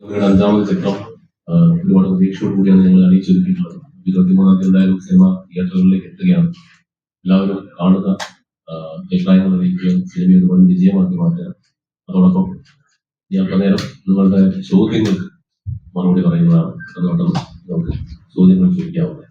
അവരുടെ അഞ്ചാമത് ചിത്രം ഒരുപാട് പ്രതീക്ഷയോടുകൂടിയാണ് ഞങ്ങൾ അറിയിച്ചൊരുക്കിയിട്ടുള്ളത്. 23-ാം തീയതി എന്തായാലും സിനിമ തിയേറ്ററുകളിലേക്ക് എത്തുകയാണ്. എല്ലാവരും കാണുക, അഭിപ്രായങ്ങൾ അറിയിക്കുക, സിനിമ ഒരു വൻ വിജയമാക്കി മാറ്റുക. അതോടൊപ്പം ഈ അല്പനേരം നിങ്ങളുടെ ചോദ്യങ്ങൾക്ക് മറുപടി പറയുന്നതാണ്. അതുകൊണ്ടും നമുക്ക് ചോദ്യങ്ങൾ ചോദിക്കാവുന്നത്.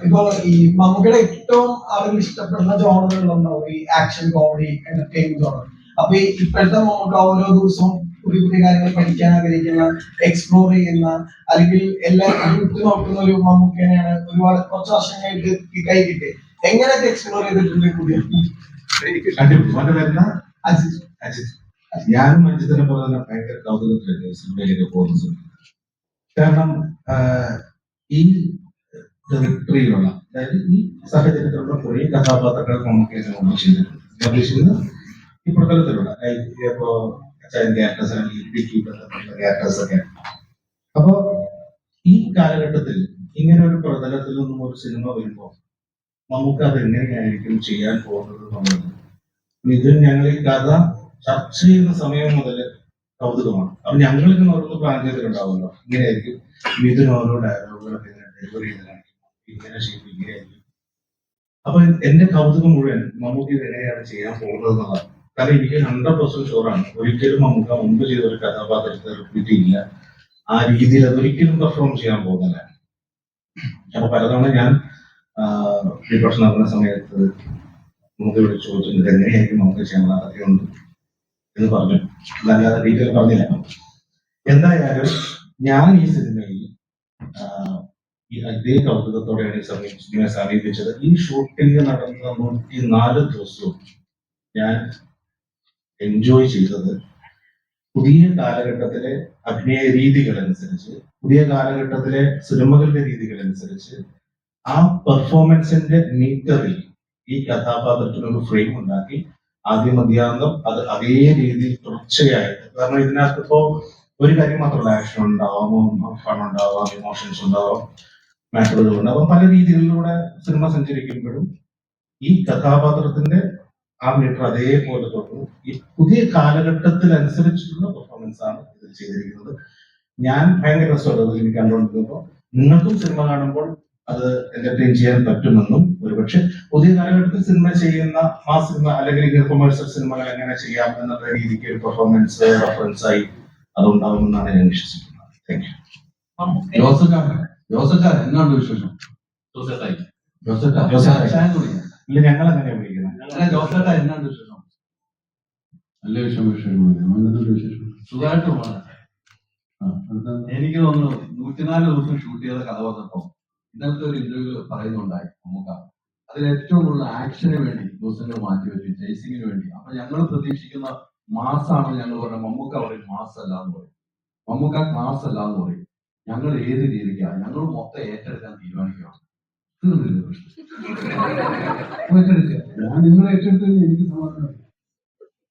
ഇപ്പൊ ഈ മമ്മൂക്കയുടെ ഏറ്റവും ആളുകൾ ഇഷ്ടപ്പെടുന്ന ജോണറുകളുണ്ടാവും, ഈ ആക്ഷൻ, കോമഡി, എന്റർടൈൻമെന്റ് ജോണർ. അപ്പൊ ഈ ഇപ്പോഴത്തെ മമ്മൂക്ക ഓരോ ദിവസവും പുതിയ പുതിയ കാര്യങ്ങൾ പഠിക്കാൻ ആഗ്രഹിക്കുന്ന, എക്സ്പ്ലോർ ചെയ്യുന്ന, അല്ലെങ്കിൽ എല്ലാവരും ഉറ്റുനോക്കുന്ന ഒരു മമ്മൂക്കനെയാണ് ഒരുപാട് കുറച്ച് വർഷങ്ങളായിട്ട് കൈ കിട്ടി. എങ്ങനെയൊക്കെ എക്സ്പ്ലോർ ചെയ്തിട്ടുണ്ട് പുതിയ ഞാനും അജിത്തിനെ പോലെ തന്നെ ഭയങ്കര കൗതുകത്തിലല്ലേ സിനിമയിലേക്ക് പോകുന്നത്. കാരണം ഈ ടെറിട്ടറിയിലുള്ള, അതായത് ഈ സാഹചര്യത്തിലുള്ള കുറേ കഥാപാത്രങ്ങൾ നമുക്ക് ചെയ്തിട്ടുണ്ട്. ഈ പ്രതലത്തിലുള്ള ഇപ്പോ ക്യാരക്ടേഴ്സ് അല്ലെങ്കിൽ ബന്ധപ്പെട്ട ക്യാരക്ടേഴ്സ് ഒക്കെ. അപ്പോ ഈ കാലഘട്ടത്തിൽ ഇങ്ങനെ ഒരു പ്രതലത്തിൽ നിന്നും ഒരു സിനിമ വരുമ്പോൾ നമുക്ക് അത് എങ്ങനെയായിരിക്കും ചെയ്യാൻ പോകുന്നത് എന്നുള്ളത് ഇത് ഞങ്ങൾ ഈ കഥ ചർച്ച ചെയ്യുന്ന സമയം മുതൽ കൗതുകമാണ്. അപ്പൊ ഞങ്ങളിങ്ങനെ ഓരോന്ന് പ്ലാൻ ചെയ്തിട്ടുണ്ടാവുമല്ലോ, ഇങ്ങനെയായിരിക്കും മിഥുൻ ഓരോ ഡയലോഗുകളൊക്കെ ഇങ്ങനെ ഡെലിവറി ചെയ്ത് കാണിക്കും, ഇങ്ങനെ ചെയ്യും, ഇങ്ങനെയായിരിക്കും. അപ്പൊ എന്റെ കൗതുകം മുഴുവൻ മമ്മൂട്ടി ഇത് എങ്ങനെയാണ് ചെയ്യാൻ പോകുന്നത് എന്നുള്ളതാണ്. കാരണം എനിക്ക് 100% ഷുവറാണ്, ഒരിക്കലും മമ്മൂക്ക മുമ്പ് ചെയ്ത ഒരു കഥാപാത്രത്തെ റിപ്പീറ്റ് ചെയ്യില്ല, ആ രീതിയിൽ അതൊരിക്കലും പെർഫോം ചെയ്യാൻ പോകുന്നില്ല. അപ്പൊ പലതവണ ഞാൻ പ്രീപ്രൊഡക്ഷൻ നടക്കുന്ന സമയത്ത് നമുക്ക് ഇവിടെ ചോദിച്ചു ഇത് എങ്ങനെയായിരിക്കും നമുക്ക് ചെയ്യാനുള്ള സാധ്യതയുണ്ട് എന്ന് പറഞ്ഞു. നല്ലാതെ ഡീറ്റെയിൽ പറഞ്ഞില്ല. എന്തായാലും ഞാൻ ഈ സിനിമയിൽ ഇതേ കൗതുകത്തോടെയാണ് ഈ സിനിമയെ സമീപിച്ചത്. ഈ ഷൂട്ടിംഗ് നടന്ന 104 ദിവസവും ഞാൻ എൻജോയ് ചെയ്തത് പുതിയ കാലഘട്ടത്തിലെ അഭിനയ രീതികൾ അനുസരിച്ച്, പുതിയ കാലഘട്ടത്തിലെ സിനിമകളുടെ രീതികൾ അനുസരിച്ച് ആ പെർഫോമൻസിന്റെ മീറ്ററിൽ ഈ കഥാപാത്രത്തിനൊരു ഫ്രെയിം ഉണ്ടാക്കി ആദ്യം മധ്യാന്തം അത് അതേ രീതിയിൽ തുടർച്ചയായിട്ട്. കാരണം ഇതിനകത്ത് ഇപ്പോ ഒരു കാര്യം മാത്രമല്ല, ആക്ഷൻ ഉണ്ടാവാം, ഫൺ ഉണ്ടാവാം, ഇമോഷൻസ് ഉണ്ടാവാം, മാറ്ററുകൾ ഉണ്ടാവാം. പല രീതികളിലൂടെ സിനിമ സഞ്ചരിക്കുമ്പോഴും ഈ കഥാപാത്രത്തിന്റെ ആ മീറ്റർ അതേപോലെ തുടർന്നു. ഈ പുതിയ കാലഘട്ടത്തിനനുസരിച്ചുള്ള പെർഫോമൻസ് ആണ് ഇതിൽ ചെയ്തിരിക്കുന്നത്. ഞാൻ ഭയങ്കര രസമുള്ളത് എനിക്ക് കണ്ടുകൊണ്ടിരുന്നപ്പോൾ നിങ്ങൾക്കും സിനിമ കാണുമ്പോൾ അത് എന്റർടൈൻ ചെയ്യാൻ പറ്റുമെന്നും, ഒരുപക്ഷെ പുതിയ കാലഘട്ടത്തിൽ സിനിമ ചെയ്യുന്ന ആ സിനിമ അല്ലെങ്കിൽ കൊമേഴ്സ്യൽ സിനിമകൾ എങ്ങനെ ചെയ്യാം എന്നുള്ള രീതിക്ക് ഒരു പെർഫോമൻസ് റെഫറൻസ് ആയി അതുണ്ടാവുമെന്നാണ് ഞാൻ വിശ്വസിക്കുന്നത്. Thank you. എന്നാണ് വിശേഷം? ഇല്ല, ഞങ്ങൾ അങ്ങനെ വിളിക്കുന്നത്. ജോസേട്ടാ എന്നാണ് വിശേഷം? നല്ല വിശേഷം. സുഖമായിട്ട് പോകാൻ. എനിക്ക് തോന്നുന്നു 104 ദിവസം ഷൂട്ട് ചെയ്ത കഥ വന്നപ്പോ ഇന്നത്തെ ഒരു ഇന്റർവ്യൂ പറയുന്നുണ്ടായി നമുക്ക്. അതിൽ ഏറ്റവും കൂടുതൽ ആക്ഷന് വേണ്ടി ദിവസങ്ങൾ മാറ്റിവെച്ചു, ചേസിങ്ങിന് വേണ്ടി. അപ്പൊ ഞങ്ങൾ പ്രതീക്ഷിക്കുന്ന മാസാണ്. ഞങ്ങൾ പറഞ്ഞ മമ്മൂക്ക പറയും മാസ് അല്ല എന്ന് പറയും, മമ്മൂക്ക ക്ലാസ് അല്ല എന്ന് പറയും. ഞങ്ങൾ ഏത് രീതിക്കാണ് ഞങ്ങൾ മൊത്തം ഏറ്റെടുക്കാൻ തീരുമാനിക്കണം. ഞാൻ നിങ്ങൾ ഏറ്റെടുത്തത് എനിക്ക് സമാധാനം.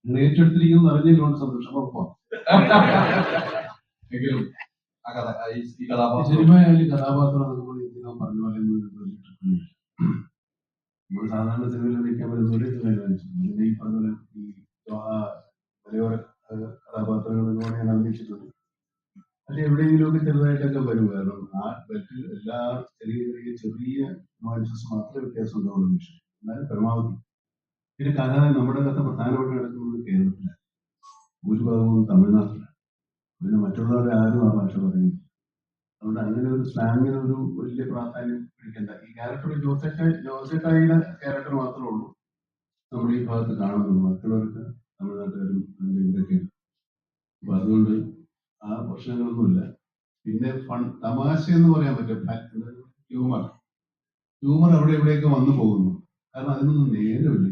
നിങ്ങൾ ഏറ്റെടുത്തിരിക്കുന്നത് അറിഞ്ഞതിനോട് സന്തോഷം. ഉറപ്പാണ്. എങ്കിലും ആ കഥ ഈ കഥാപാത്രം സിനിമയായാലും കഥാപാത്രം അതുപോലെ ഇതിനകം പറഞ്ഞ പോലെ നമ്മൾ സാധാരണ സിനിമയിൽ വയ്ക്കാൻ പറ്റുന്ന ഈ പറഞ്ഞ പോലെ ഈ മലയോര കഥാപാത്രങ്ങളിലൂടെ ഞാൻ അഭിനയിച്ചിട്ടുണ്ട്. അത് എവിടെയെങ്കിലുമൊക്കെ ചെറുതായിട്ടൊക്കെ വരും. കാരണം ആ മറ്റ് എല്ലാ ചെറിയ മാൻസസ് മാത്രമേ വ്യത്യാസം ഉണ്ടാവുള്ളൂ വിഷയം. എന്നാലും പരമാവധി പിന്നെ കഥ നമ്മുടെ കഥ പ്രധാനമായിട്ട് നടക്കുന്നത് കേരളത്തിലാണ്, ഭൂരിഭാഗവും തമിഴ്നാട്ടിലാണ്. പിന്നെ മറ്റുള്ളവരെ ആരും ആ ഭാഷ പറയുന്നു. അതുകൊണ്ട് അങ്ങനെ ഒരു സ്ലാങ്ങിന് ഒരു വലിയ പ്രാധാന്യം പിടിക്കണ്ട. ഈ ക്യാരക്ടർ ജോസേട്ടായിയുടെ ക്യാരക്ടർ മാത്രമേ ഉള്ളൂ നമ്മൾ ഈ ഭാഗത്ത് കാണുന്നുള്ളൂ. മറ്റുള്ളവർക്ക് തമിഴ്നാട്ടുകാരും ഇവരൊക്കെയാണ്. അപ്പൊ അതുകൊണ്ട് ആ പ്രശ്നങ്ങളൊന്നുമില്ല. പിന്നെ തമാശ എന്ന് പറയാൻ പറ്റും, ഹ്യൂമർ അവിടെ എവിടെയൊക്കെ വന്നു പോകുന്നു. കാരണം അതിനൊന്നും നേരമില്ല.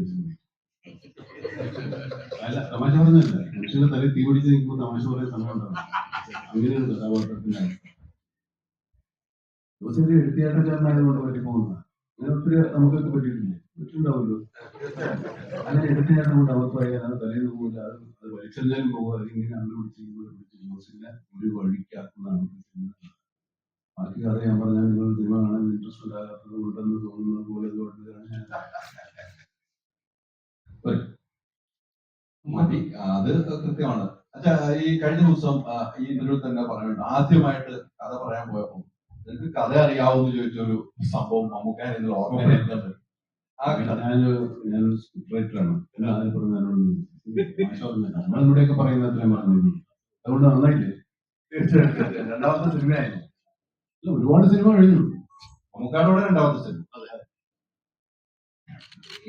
അല്ല, തമാശ പറഞ്ഞല്ല, മനുഷ്യന്റെ തലയിൽ തീ പിടിച്ച് നിൽക്കുമ്പോൾ തമാശ പറയാൻ സമയം ഉണ്ടാവും. അങ്ങനെയാണ് കഥാപാത്രത്തിന്റെ ദിവസം എടുത്തിയാട്ടക്കാരനായതുകൊണ്ട് പറ്റി പോകുന്ന അങ്ങനെ ഒത്തിരി നമുക്കൊക്കെ പറ്റിയിട്ടില്ലേ? പറ്റുണ്ടാവുമല്ലോ. അങ്ങനെ എടുത്തിയാട്ടം കൊണ്ട് അവർക്ക് പറയാൻ അത് തലേന്ന് പോകില്ല, അത് വലിച്ചെറിഞ്ഞാലും പോകുക. അതിങ്ങനെ പിടിച്ച് ജോസിന്റെ ഒരു വഴിക്കാക്കുന്നതാണ്. ബാക്കി കഥ ഞാൻ പറഞ്ഞാൽ നിങ്ങൾ സിനിമ കാണാൻ ഇൻട്രസ്റ്റ് ഉണ്ടാകാത്തത് ഉണ്ടെന്ന് തോന്നുന്നത് പോലെ മതി, അത് കൃത്യമാണ്. അച്ഛാ, ഈ കഴിഞ്ഞ ദിവസം ഈ ഇന്റർവ്യൂ തന്നെ പറയുന്നുണ്ട്, ആദ്യമായിട്ട് കഥ പറയാൻ പോയപ്പോ എനിക്ക് കഥ അറിയാവുന്ന ചോദിച്ചൊരു സംഭവം മമ്മൂക്കാൻ ഇതിൽ ഓർമ്മ വരുന്നുണ്ട്. ആ കഥ ഞാനൊരു സ്ക്രിപ്റ്റ് റൈറ്ററാണ്. പിന്നെ അതിനെപ്പുറം നമ്മളിവിടെയൊക്കെ പറയുന്ന അത്രയും പറഞ്ഞു. അതുകൊണ്ട് നന്നായില്ലേ? തീർച്ചയായിട്ടും രണ്ടാമത്തെ സിനിമയായിരുന്നു അല്ല, ഒരുപാട് സിനിമ കഴിഞ്ഞു. മമ്മൂക്കാരോടെ രണ്ടാമത്തെ സിനിമ.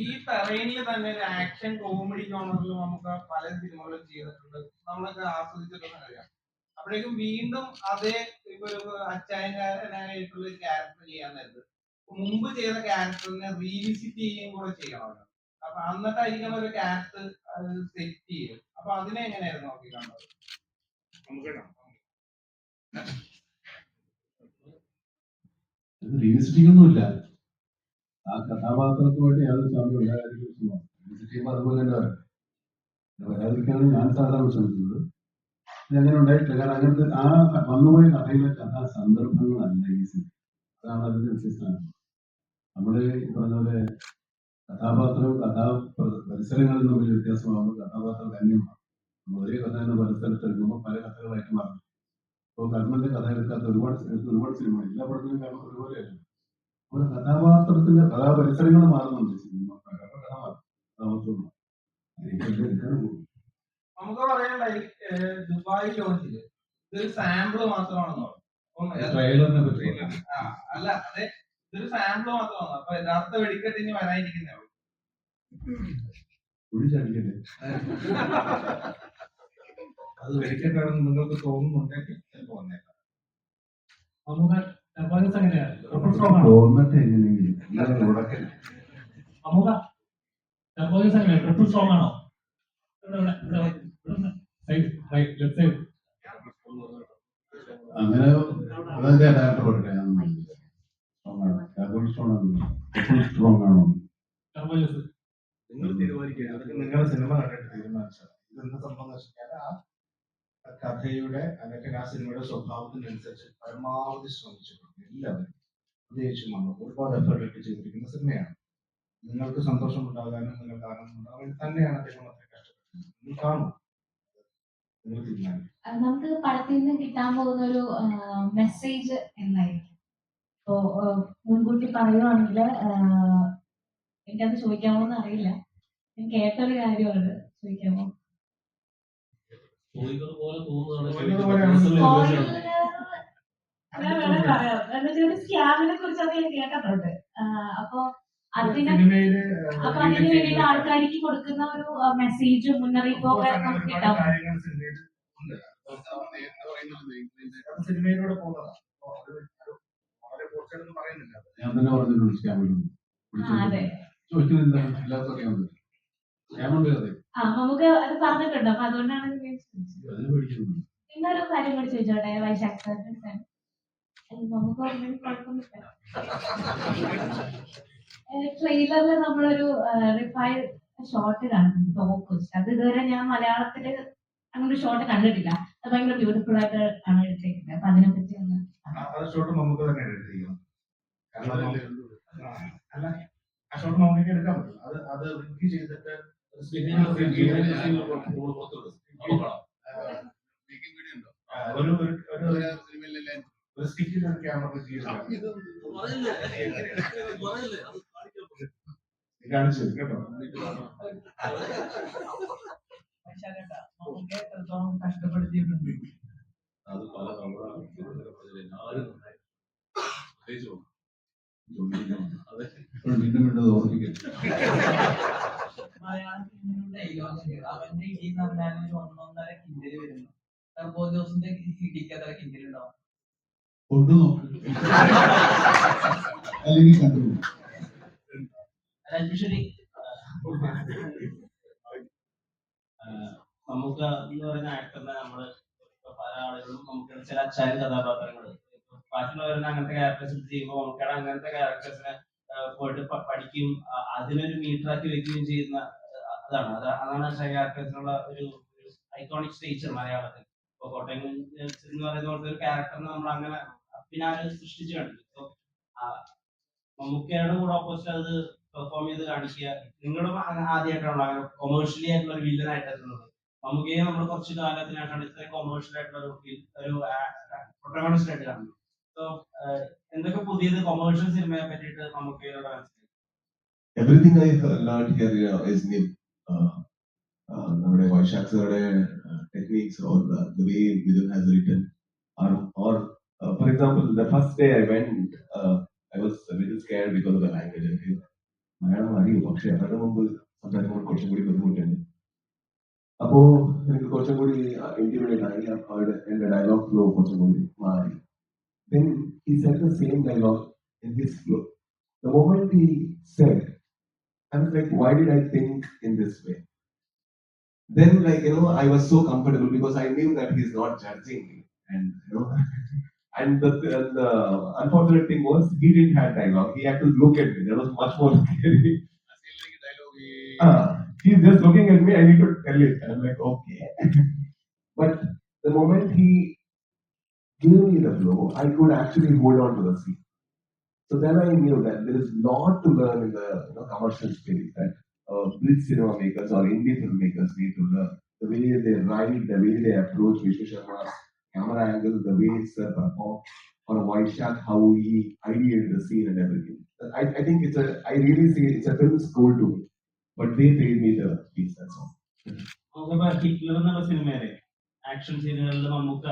ഈ ടെറൈനിൽ തന്നെ ഒരു ആക്ഷൻ കോമഡി ജോണറിൽ നമുക്ക് പല സിനിമകളും ചെയ്തിട്ടുണ്ട്, നമ്മളൊക്കെ ആസ്വദിച്ചിട്ടുള്ള കാര്യമാണ്. അപ്പോഴേക്കും വീണ്ടും അതേ ഇപ്പൊ ഒരു അച്ചായനായിട്ടുള്ള ഒരു ക്യാരക്ടർ ചെയ്യാൻ നേരത്ത് മുമ്പ് ചെയ്ത ക്യാരക്ടറിനെ റീവിസിറ്റ് ചെയ്യുകയും കൂടെ ചെയ്യണമല്ലോ. അപ്പൊ എന്നിട്ടായിരിക്കണം ഒരു ക്യാരക്ടർ സെറ്റ് ചെയ്യും. അപ്പൊ അതിനെ എങ്ങനെയായിരുന്നു നോക്കി കണ്ടത്? റീവിസിറ്റിംഗ് ഒന്നുമില്ല. ആ കഥാപാത്രത്തുമായിട്ട് യാതൊരു സാമ്യം ഉണ്ടാകാതിരിക്കും. റീവിസിറ്റ് അതുപോലെ തന്നെ വരാം. വരാതിരിക്കാനാണ് ഞാൻ സാധാരണ ശ്രമിക്കുന്നത്. അങ്ങനെ ഉണ്ടായിട്ടില്ല. കാരണം അങ്ങനത്തെ ആ വന്നുപോയ കഥയിലെ സന്ദർഭങ്ങളല്ല ഈ സിനിമ. അതാണ് അതിന്റെ വ്യത്യസ്തമാണ്. നമ്മള് ഈ പറഞ്ഞ പോലെ കഥാപാത്രവും പരിസരങ്ങളും തമ്മിൽ വ്യത്യാസമാകുമ്പോൾ കഥാപാത്രം ധന്യമാണ്. നമ്മൾ ഒരേ കഥ എന്ന പരിസരത്തെടുക്കുമ്പോൾ പല കഥകളായിട്ട് മാറും. ഇപ്പോൾ കർണന്റെ കഥ എടുക്കാത്ത ഒരുപാട് സിനിമ, എല്ലാ പടത്തിലും കർണൻ ഒരുപോലെയല്ല. നമ്മുടെ കഥാപാത്രത്തിന്റെ കഥാപരിസരങ്ങൾ മാറുന്നുണ്ട് സിനിമ. കഥ മാറും, കഥാപാത്രം മാറും. എടുക്കാൻ പോകും. നമുക്ക് പറയണ്ടായി ദുബായ് ലോഞ്ചില് ഇതൊരു സാമ്പിള് മാത്രമാണെന്ന് പറഞ്ഞു. ട്രെയിലറിനെ പറ്റി അല്ല, അതെ, ഇതൊരു സാമ്പിള് മാത്രമാണ്. അപ്പൊ യഥാർത്ഥ വെടിക്കെട്ട് ഇനി വരാനിരിക്കുന്നേ ഉള്ളൂ. കുഴിച്ചടിക്കട്ടെ. അത് വെടിക്കെട്ടാണെന്ന് നിങ്ങൾക്ക് തോന്നുന്നുണ്ടെങ്കിൽ ചിലപ്പോൾ വന്നേക്കാം. തോന്നട്ടെ എങ്ങനെയെങ്കിലും ഉടക്കല്ലേ. ട്രിപ്പിൾ സ്ട്രോങ് ആണോ? അങ്ങനെ അതെന്റെ ഡയറക്ടർ പറയട്ടെ. സ്ട്രോങ് ആണോ? നിങ്ങൾ തീരുമാനിക്കുക. അതൊക്കെ നിങ്ങളുടെ സിനിമ കണ്ടിട്ട് തീരുമാനിച്ചാൽ ഇതെന്ത് സംഭവം വെച്ചാൽ ആ കഥയുടെ അല്ലെങ്കിൽ ആ സിനിമയുടെ സ്വഭാവത്തിനനുസരിച്ച് പരമാവധി ശ്രമിച്ചിട്ടുണ്ട് എല്ലാവരും. പ്രത്യേകിച്ചും നമ്മൾ ഒരുപാട് എഫേർട്ട് ഇട്ട് ചെയ്തിരിക്കുന്ന സിനിമയാണ്. നിങ്ങൾക്ക് സന്തോഷമുണ്ടാകാനും നിങ്ങൾക്ക് ആനന്ദം ഉണ്ടാകാനും തന്നെയാണ് അദ്ദേഹം അത്ര കഷ്ടപ്പെട്ടത്. നിങ്ങൾ കാണും, നിങ്ങൾ തീരുമാനിക്കും. നമുക്ക് പടത്തിൽ നിന്ന് കിട്ടാൻ പോകുന്ന ഒരു മെസ്സേജ് എന്തായിരിക്കും? ഇപ്പോ മുൻകൂട്ടി പറയുവാണെങ്കിൽ എനിക്കത് ചോദിക്കാമോ എന്ന് അറിയില്ല. ഞാൻ കേട്ടൊരു കാര്യമാണ്, ചോദിക്കാമോ? ഞാൻ വേണേ പറയാം. എന്നുവെച്ചാൽ സ്കാമിനെ കുറിച്ചൊക്കെ ഞാൻ കേട്ടിട്ടുണ്ട്. അപ്പൊ അതിന് വേണ്ടിയിട്ട് ആൾക്കാർക്ക് കൊടുക്കുന്ന ഒരു മെസ്സേജും മുന്നറിയിപ്പും ഒക്കെ നമുക്ക് കിട്ടാം. സിനിമയിലൂടെ പോകുന്നതാണ്. പറയുന്നില്ല. ഞാൻ തന്നെ പറഞ്ഞിട്ടുണ്ട് സ്കാമിൽ അതെ, ചോദിക്കുന്നത് എന്താണ് എല്ലാവർക്കും അറിയാവുന്നത്. സ്കാമുണ്ട് അതെ, നമുക്ക് അത് പറഞ്ഞിട്ടുണ്ട്. അപ്പൊ അതുകൊണ്ടാണ് അതിന് പേടിക്കുന്നുണ്ട്. പിന്നെ ഒരു കാര്യം കൂടി ചോദിച്ചോട്ടെ വൈശാഖ് സാർ, നമുക്ക് കുഴപ്പമൊന്നുമില്ല. ട്രെയിലറിൽ നമ്മളൊരു റിഫൈഡ് ഷോട്ട് കാണുന്നുണ്ട്, ടോപ്പ് വെച്ചിട്ട്. അത് ഇതുവരെ ഞാൻ മലയാളത്തില് അങ്ങനെ ഷോട്ട് കണ്ടിട്ടില്ല. അത് ഭയങ്കര ബ്യൂട്ടിഫുൾ ആയിട്ട് ആണ് എടുത്തേക്കുന്നത്. അപ്പൊ അതിനെ പറ്റി ഒന്ന് ഷോട്ട് നമുക്ക് തന്നെ എടുത്തിരിക്കണം. അല്ല, ആ ഷോട്ട് നമുക്ക് എടുക്കാൻ പറ്റും. അത് റിവ്യൂ ചെയ്തിട്ട് ഒരു സ്റ്റിക്കിൽ ഒരു ക്യാമറ കാണിച്ചു കേട്ടോ. കഷ്ടപ്പെടുത്തിയിട്ടുണ്ട്. അത് പല വീണ്ടും വീണ്ടും ഓർമ്മിക്കട്ടെ. മലയാള സിനിമയുടെ ഡയലോഗ് അവന്റെ ഇടി എന്ന് പറഞ്ഞാൽ ഒരു 1.5 കിൻഡല് വരുന്നു. ടർബോ ജോസിന്റെ ഇടിക്ക് എത്ര കിൻഡൽ ഉണ്ടാവും? കൊണ്ടു നോക്ക് അല്ലെങ്കിൽ കണ്ടു. ശരി, നമുക്ക് എന്ന് പറയുന്ന ആക്ടറിനെ നമ്മള് പല ആളുകളും നമുക്ക് ചില അച്ചായൻ കഥാപാത്രങ്ങൾ ബാക്കിയുള്ളവരെ അങ്ങനത്തെ ക്യാരക്ടേഴ്സ് ചെയ്യുമ്പോൾ നമുക്കടെ അങ്ങനത്തെ ക്യാരക്ടേഴ്സിനെ പോയിട്ട് പഠിക്കുകയും അതിനൊരു മീറ്ററാക്കി വെക്കുകയും ചെയ്യുന്ന അതാണ് അച്ചായൻ ക്യാരക്ടേഴ്സിനുള്ള ഒരു ഐക്കോണിക് സ്റ്റേച്ചർ മലയാളത്തിൽ. ഇപ്പൊ കോട്ടയം എന്ന് പറയുന്ന പോലത്തെ ഒരു ക്യാരക്ടറിനെ നമ്മൾ അങ്ങനെ പിന്നെ ആരും സൃഷ്ടിച്ചു കണ്ടില്ല. മമ്മൂക്കയുടെ കൂടെ ഓപ്പോസിറ്റ് അത് പെർഫോം ചെയ്ത് കാണിക്കുക. നിങ്ങളും ആദ്യമായിട്ടാണല്ലോ അങ്ങനെ കൊമേഴ്ഷ്യലി ആയിട്ടുള്ള ഒരു വില്ലൻ ആയിട്ട് എത്തുന്നത്. മമ്മൂക്കയെ നമ്മൾ കുറച്ച് കാലത്തിനായിട്ടാണ് ഇത്രയും കൊമേഴ്ഷ്യൽ ആയിട്ടുള്ള ഒരു പ്രൊട്ടഗോണിസ്റ്റ് ആയിട്ട് കാണുന്നത്. സോ എന്തൊക്കെ പുതിയത് കൊമേഴ്ഷ്യൽ സിനിമയെ പറ്റിയിട്ട് മമ്മൂക്കയോട് മനസ്സിലായി? Everything I learned here is new. നമ്മുടെ Vaishakh സാറുടെ techniques or the way Vidhu has written or for example, the first day I went, I was a little scared because of the language. എനിക്ക് മലയാളം അറിയും, പക്ഷെ അവരുടെ മുമ്പ് സംസാരിക്കുമ്പോൾ കുറച്ചും കൂടി ബുദ്ധിമുട്ടുണ്ട്. അപ്പോ എനിക്ക് കുറച്ചും കൂടി ഇന്റിമേറ്റ് ആയി. എന്റെ ഡയലോഗ് ഫ്ലോ കുറച്ചും കൂടി മാറി. Then he said the same dialogue in his flow. The moment he said, I was like, why did I think in this way? Then, like, I was so comfortable because I knew that he's not judging me. And, and the unfortunate thing was, he didn't have dialogue. He had to look at me. That was much more scary. He's just looking at me. I need to tell it. I'm like, okay. But the moment he gave me the flow, I could actually hold on to the scene. So then I knew that there is a lot to learn in the commercial space that bridge cinema makers or indie filmmakers need to learn. The way they write, the way they approach Vishnu Sharma's camera angle, the way it's performed, or Vaishak, how he ideated the scene and everything. I think I really see it's a film school to me. But they paid me the fees, that's all. നമുക്കിപ്പോ Hitler എന്നുള്ള സിനിമയിലെ action സീനുകളിൽ Mammukka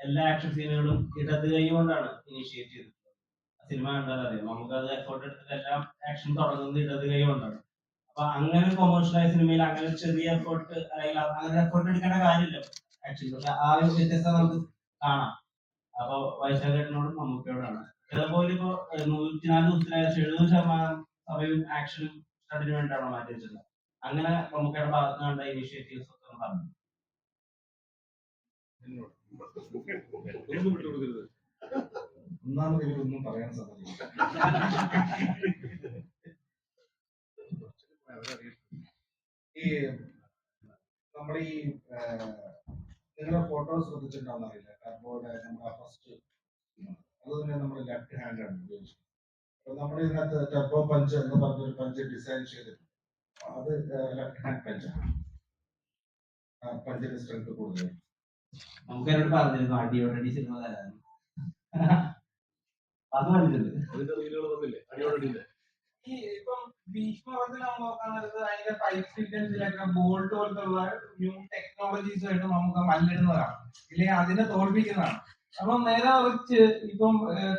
എല്ലാ action സീനുകളും ഇടത് കൈ കൊണ്ടാണ് initiate ചെയ്തത്. Cinema കണ്ടാൽ അറിയാം, നമുക്ക് അത് എഫേർട്ട് എടുത്തിട്ട് എല്ലാം ആക്ഷൻ തുടങ്ങുന്നത് ഇടത് കൈ കൊണ്ടാണ്. അപ്പൊ അങ്ങനെ കൊമേഴ്ഷ്യലായ സിനിമയിൽ അങ്ങനെ ചെറിയ എഫേർട്ട് അല്ലെങ്കിൽ അങ്ങനെ എഫേർട്ട് എടുക്കേണ്ട കാര്യമില്ല ആക്ച്വലി. പക്ഷെ ആ ഒരു വ്യത്യസ്തത നമുക്ക് കാണാം. അപ്പൊ വൈശാഖേട്ടനോടും മമ്മൂക്കയോടാണ്. അതുപോലെ ഇപ്പോ 104 ദിവസത്തിലായ 70% സമയവും ആക്ഷനും സ്റ്റണ്ടിന് വേണ്ടിയിട്ടാണോ മാറ്റി വെച്ചത്? അങ്ങനെ മമ്മൂക്കയുടെ ഭാഗത്ത് കണ്ട ഇനിഷ്യേറ്റീവ്സ് ഒക്കെ പറഞ്ഞു. ഒന്നാമത് ഇവരൊന്നും പറയാൻ സാധിക്കില്ല. ഈ നമ്മുടെ ഈ നിങ്ങളുടെ ഫോട്ടോ ശ്രദ്ധിച്ചിട്ടുണ്ടോന്ന് അറിയില്ല. കാർഡ്ബോർഡ് നമ്മുടെ ഫസ്റ്റ് അത് തന്നെ നമ്മൾ ലെഫ്റ്റ് ഹാൻഡ് ആണ് ഉപയോഗിച്ചത്. അപ്പൊ നമ്മുടെ ഇതിനകത്ത് ടെർബോ പഞ്ച് എന്ന് പറഞ്ഞൊരു പഞ്ച് ഡിസൈൻ ചെയ്തിട്ടുണ്ട്. അത് ലെഫ്റ്റ് ഹാൻഡ് പഞ്ചാണ്. പഞ്ചിന്റെ സ്ട്രെങ്ത് കൂടുതൽ. നമുക്ക് എന്നോട് പറഞ്ഞിരുന്നു അടിയോടടി സിനിമ തരാൻ. അത് പറഞ്ഞിട്ടുണ്ട്. ഈ ഇപ്പം ഭീഷ്മപർവ്വത്തിൽ നമ്മൾ നോക്കാൻ നേരത്ത് അതിന്റെ ഫൈറ്റ് സീക്വൻസിലൊക്കെ ബോൾട്ട് പോലത്തുള്ള ന്യൂ ടെക്നോളജീസുമായിട്ട് നമുക്ക് മല്ലിടുന്നതാണ്, ഇല്ലെങ്കിൽ അതിനെ തോൽപ്പിക്കുന്നതാണ്. അപ്പം നേരെ മറിച്ച് ഇപ്പം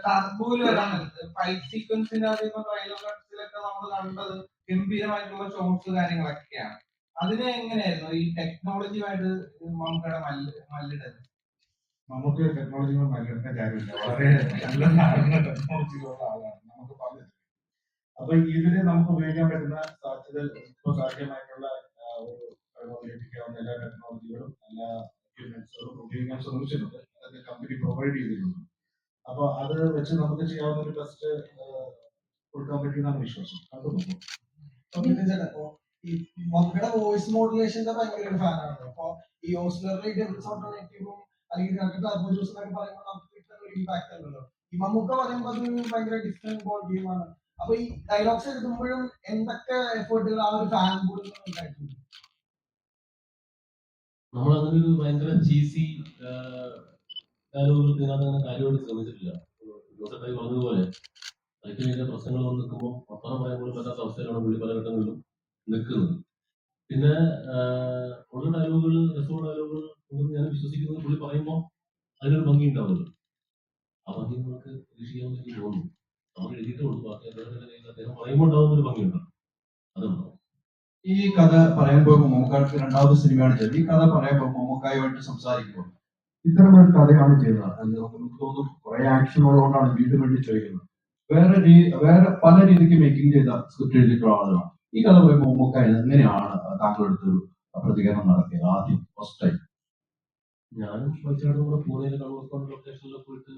ടർബോയിൽ വരാൻ നേരത്ത് ഫൈറ്റ് സീക്വൻസിന്റെ ഇപ്പം ട്രailerസിലൊക്കെ നമ്മൾ കണ്ടത് ഗംഭീരമായിട്ടുള്ള ഷോട്ട്സ് കാര്യങ്ങളൊക്കെയാണ്. അതിനെ എങ്ങനെയായിരുന്നു ഈ ടെക്നോളജിയുമായിട്ട് നമുക്കവിടെ മല്ലിടുന്നത്? നമുക്ക് ടെക്നോളജിയുമായി മല്ലിടുന്ന കാര്യമില്ല. വളരെ നല്ല ധാരണ ടെക്നോളജിയിലുള്ള ആളാണ്. നമുക്ക് പറഞ്ഞു. അപ്പൊ ഇതിന് നമുക്ക് ഉപയോഗിക്കാൻ പറ്റുന്ന സാധ്യമായിട്ടുള്ള ലഭിക്കാവുന്ന എല്ലാ ടെക്നോളജികളും എല്ലാ എക്യുപ്മെന്റ്സുകളും ഉപയോഗിക്കാൻ ശ്രമിച്ചിട്ടുണ്ട്. അതൊക്കെ കമ്പനി പ്രൊവൈഡ് ചെയ്തിട്ടുണ്ട്. അപ്പൊ അത് വെച്ച് നമുക്ക് ചെയ്യാവുന്ന ഒരു ടെസ്റ്റ് കൊടുക്കാൻ പറ്റുമെന്നാണ് വിശ്വാസം. അപ്പൊ ഈ മമ്മൂക്കയുടെ വോയിസ് മോഡുലേഷന്റെ ഭയങ്കര ഒരു ഫാനാണ്. അപ്പൊ ഈ ഓസ്ലറിലെ ഡെവിൾസ് ഓൾട്ടർനേറ്റീവും അല്ലെങ്കിൽ ടർബോ ജ്യൂസ് എന്നൊക്കെ പറയുമ്പോൾ നമുക്ക് കിട്ടുന്ന ഒരു ഇമ്പാക്ട് ഉണ്ടല്ലോ. ഈ മമ്മൂക്ക പറയുമ്പോൾ അത് ഭയങ്കര ഡിഫറെന്റ് ക്വാളിറ്റിയുമാണ്. അപ്പൊ ഈ ഡയലോഗ്സ് എഴുതുമ്പോഴും എന്തൊക്കെ എഫേർട്ടുകൾ ആ ഒരു ഫാൻ കൂടി ഉണ്ടായിട്ടുണ്ട്? നമ്മളങ്ങനെ ഒരു ഭയങ്കര ചീസി ഡയലോഗുകൾ ഇതിനകത്ത് കാര്യമായിട്ട് ശ്രമിച്ചിട്ടില്ല. ജോസഫായി പറഞ്ഞതുപോലെ അതിന് വലിയ പ്രശ്നങ്ങൾ വന്ന് നിൽക്കുമ്പോൾ അപ്പുറം പറയാൻ പോലും പറ്റാത്ത അവസ്ഥയിലാണ് പുള്ളി പല ഘട്ടങ്ങളിലും നിൽക്കുന്നത്. പിന്നെ ഉള്ള ഡയലോഗുകൾ, രസമുള്ള ഡയലോഗുകൾ ഉണ്ടെന്ന് ഞാൻ വിശ്വസിക്കുന്നത് പുള്ളി പറയുമ്പോൾ അതിനൊരു ഭംഗി ഉണ്ടാവുമല്ലോ. ആ ഭംഗി നമുക്ക് പ്രതീക്ഷിക്കാൻ എനിക്ക് തോന്നുന്നു. നമ്മൾ എഴുതിയിട്ട് കൊടുക്കും, ബാക്കി അദ്ദേഹം പറയുമ്പോൾ ഉണ്ടാവുന്ന ഒരു ഭംഗിയുണ്ട്, അതുണ്ടോ. ഈ കഥ പറയാൻ പോകുമ്പോൾ മമ്മൂക്കാർക്ക് രണ്ടാമത്തെ സിനിമയാണ് ചെയ്തത്. ഈ കഥ പറയുമ്പോൾ മമ്മൂക്കായുമായിട്ട് സംസാരിക്കുമ്പോൾ ഇത്തരമൊരു കഥയാണ് ചെയ്തത്. നമുക്ക് തോന്നുന്നു കുറെ ആക്ഷൻ ഉള്ളതുകൊണ്ടാണ് വീണ്ടും വേണ്ടി ചോദിക്കുന്നത്. വേറെ പല രീതിക്ക് മേക്കിംഗ് ചെയ്ത സ്ക്രിപ്റ്റ് എഴുതിയിട്ടുള്ള ആളുകളാണ്. ഈ കഥ പറയുമ്പോൾ മമ്മൂക്ക എങ്ങനെയാണ് താങ്കളെടുത്തൊരു പ്രതികരണം നടത്തിയത് ആദ്യം ഫസ്റ്റ് ടൈം? ഞാനും വൈച്ചാടും കൂടെ പൂനെയിലെ കണ്ണൂർ ലൊക്കേഷനിൽ പോയിട്ട്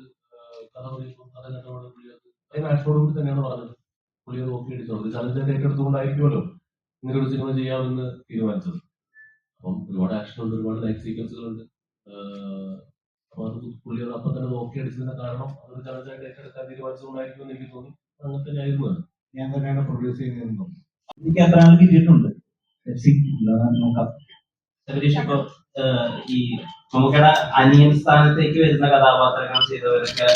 കഥ പറയുമ്പോൾ കഥ കണ്ടവിടെ പുള്ളി അത് ആക്ഷനോടുകൂടി തന്നെയാണ് പറഞ്ഞത്. പുള്ളി അത് നോക്കി അടിച്ചത് ചലഞ്ചായിട്ട് ഏറ്റെടുത്തുകൊണ്ടായിരിക്കുമല്ലോ ഇങ്ങനെ ഒരു സിനിമ ചെയ്യാമെന്ന് തീരുമാനിച്ചത്. അപ്പം ഒരുപാട് ആക്ഷൻ ഉണ്ട്, ഒരുപാട് ലൈഫ് സീക്വൻസുകളുണ്ട്. അപ്പൊ അത് പുള്ളി അത് അപ്പം തന്നെ നോക്കി അടിച്ചതിന്റെ കാരണം അതൊരു ചലഞ്ചായിട്ട് ഏറ്റെടുക്കാൻ തീരുമാനിച്ചതുകൊണ്ടായിരിക്കും എന്ന് എനിക്ക് തോന്നി. അങ്ങനെ തന്നെ ആയിരുന്നു അത്. ഞാൻ തന്നെയാണ് പ്രൊഡ്യൂസ് ചെയ്യുന്നതെന്നും എനിക്ക് അത്ര ആൾ കിട്ടിയിട്ടുണ്ട്. നോക്കാം. ജഗദീഷ്, ഇപ്പൊ ഈ മമ്മൂക്കയുടെ അനിയൻ സ്ഥാനത്തേക്ക് വരുന്ന കഥാപാത്രങ്ങൾ ചെയ്തവരൊക്കെ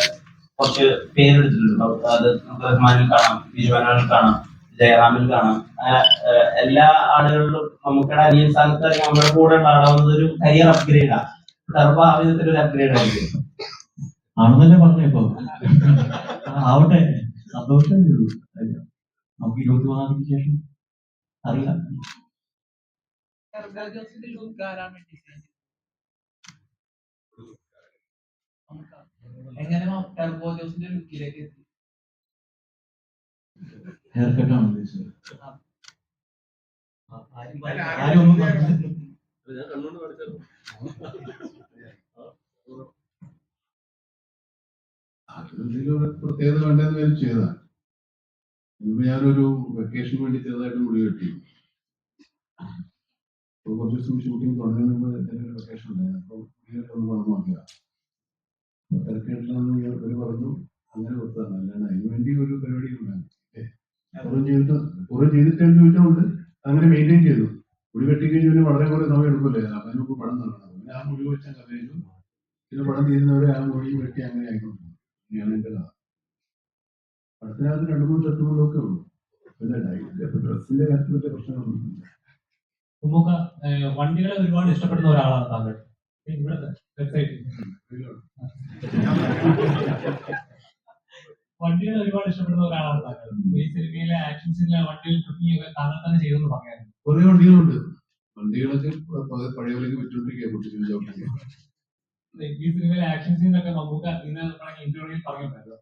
കുറച്ച് പേരെടുത്തിട്ടുണ്ട്. അത് നമുക്ക് റഹ്മാനിൽ കാണാം, ബിജുവാനിൽ കാണാം, ജയറാമിൽ കാണാം. എല്ലാ ആളുകളിലും മമ്മൂക്കയുടെ അനിയൻ സ്ഥാനത്ത് അല്ലെങ്കിൽ നമ്മുടെ കൂടെ ഉള്ള ആളാവുന്നത് ഒരു കരിയർ അപ്ഗ്രേഡാണ്. ടർബോ ആ വിധത്തിൽ ഒരു അപ്ഗ്രേഡ് ആയിരിക്കും. ആണെന്നല്ലേ പറഞ്ഞപ്പോ ആവട്ടെ, സന്തോഷമേ ഉള്ളൂ. നമുക്ക് 23 ശേഷം അറിയാം. എങ്ങനെ ടർബോ ജോസിന്റെ ലുക്കിലേക്ക് എത്തി? ഹെയർ കട്ടാണ് ഉദ്ദേശിച്ചത്. ആരും ഒന്നും പറഞ്ഞില്ല. ഞാൻ കണ്ണുകൊണ്ട് പഠിച്ചത്. അതിലെന്തെങ്കിലും ഒരു പ്രത്യേകത വേണ്ടതെന്ന് ഞാൻ ചെയ്തതാണ്. ഇപ്പൊ ഞാനൊരു വെക്കേഷൻ വേണ്ടി ചെറുതായിട്ട് മുടി കെട്ടി. കുറച്ച് ദിവസം ഷൂട്ടിങ് തുടങ്ങുന്ന മുമ്പ് എന്തെങ്കിലും വെക്കേഷൻ ഉണ്ടായിരുന്നു. അപ്പോൾ മുടിയൊക്കെ ഒന്ന് വളർന്നു നോക്കിയതാണ്. തിരക്കേട്ടില്ലെന്ന് ഇവര് പറഞ്ഞു, അങ്ങനെ കൊടുത്തതാണ്. അല്ലാണ്ട് അതിന് വേണ്ടി ഒരു പരിപാടിയും ഉണ്ടായിരുന്നു. കുറെ ചെയ്തിട്ടെന്ന് ചോദിച്ചുകൊണ്ട് അങ്ങനെ മെയിൻറ്റെയിൻ ചെയ്തു. മുടി വെട്ടിക്കഴിഞ്ഞാൽ വളരെ കുറെ സമയം എടുക്കില്ലേ, അതിന് മുമ്പ് പടം നടക്കണം. പിന്നെ ആ മുടി വെച്ചാൽ കഥയിലും പിന്നെ പടം ചെയ്യുന്നവരെ ആ മുടി വെട്ടി അങ്ങനെ ആയിക്കൊണ്ടു. ഇങ്ങനെയാണ് എൻ്റെ കഥ. പടത്തിനകത്ത് 2-3 ഷർട്ടുകളൊക്കെ ഉള്ളൂ. പിന്നെ ഡ്രസ്സിന്റെ കാര്യത്തിൽ വലിയ പ്രശ്നങ്ങളൊന്നും. മമ്മൂക്ക വണ്ടികളെ ഒരുപാട് ഇഷ്ടപ്പെടുന്ന ഒരാളാണ് താങ്കൾ. ഇവിടുത്തെ വെബ്സൈറ്റിൽ വണ്ടികൾ ഒരുപാട് ഇഷ്ടപ്പെടുന്ന ഒരാളാണ് താങ്കൾ. ഈ സിനിമയിലെ ആക്ഷൻ സീനിലെ വണ്ടിയിൽ ട്രിപ്പിംഗ് ഒക്കെ താങ്കൾ തന്നെ ചെയ്തെന്ന് പറയാറുണ്ട്. കുറെ വണ്ടികളുണ്ട്. വണ്ടികളൊക്കെ പഴയ പോലെയൊക്കെ വിറ്റുകൊണ്ടിരിക്കുക കുട്ടികൾ ചവിട്ടി. ഈ സിനിമയിലെ ആക്ഷൻ സീനൊക്കെ മമ്മൂക്ക ഇന്ന് ഇന്റർവ്യൂവിൽ പറഞ്ഞിട്ടുണ്ടായിരുന്നു.